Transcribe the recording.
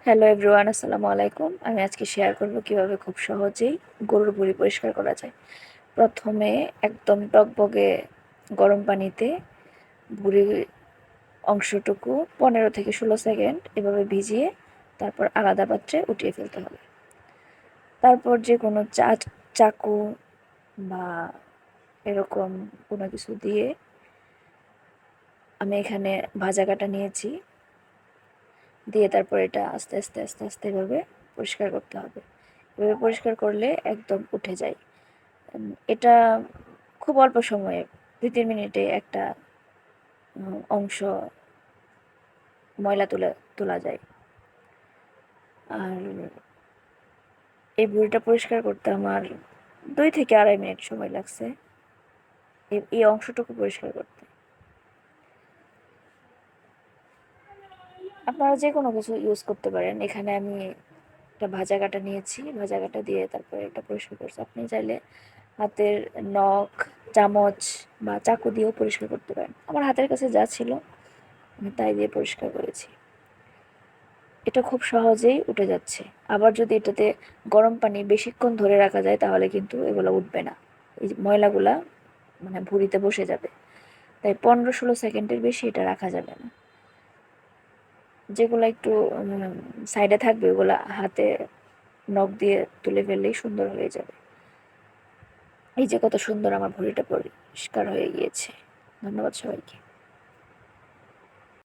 Hello everyone, আসসালামু আলাইকুম। আমি আজকে শেয়ার করব কিভাবে খুব সহজেই গরুর ভুঁড়ি পরিষ্কার করা যায়। প্রথমে একদম টকবগে গরম পানিতে ভুঁড়ির অংশটুকু 15 থেকে 16 সেকেন্ড এভাবে ভিজিয়ে তারপর আলাদা পাত্রে উঠিয়ে ফেলতে হবে। তারপর যে কোনো চাকু বা এরকম কোনো কিছু দিয়ে আমি এখানে ভাজা কাটা নিয়েছি, দিয়ে তারপর এটা আস্তে আস্তে আস্তে আস্তে এভাবে পরিষ্কার করতে হবে। এভাবে পরিষ্কার করলে একদম উঠে যায়। এটা খুব অল্প সময়ে 2-3 মিনিটে একটা অংশ ময়লা তোলা যায়। আর এই ভুঁড়িটা পরিষ্কার করতে আমার 2 থেকে 2.5 মিনিট সময় লাগছে এই অংশটুকু পরিষ্কার করতে। আপনারা যে কোনো কিছু ইউজ করতে পারেন। এখানে আমি একটা ভাজা কাটা নিয়েছি, ভাজা কাটা দিয়ে তারপরে এটা পরিষ্কার করছি। আপনি চাইলে হাতের নখ, চামচ বা চাকু দিয়েও পরিষ্কার করতে পারেন। আমার হাতের কাছে যা ছিল আমি তাই দিয়ে পরিষ্কার করেছি। এটা খুব সহজেই উঠে যাচ্ছে। আবার যদি এটাতে গরম পানি বেশিক্ষণ ধরে রাখা যায় তাহলে কিন্তু এগুলো উঠবে না, এই ময়লাগুলা মানে ভুঁড়িতে বসে যাবে। তাই 15-16 সেকেন্ডের বেশি এটা রাখা যাবে না। যেগুলো একটু সাইডে থাকবে ওগুলা হাতে নখ দিয়ে তুলে ফেললেই সুন্দর হয়ে যাবে। এই যে কত সুন্দর আমার ভুঁড়িটা পরিষ্কার হয়ে গিয়েছে। ধন্যবাদ সবাইকে।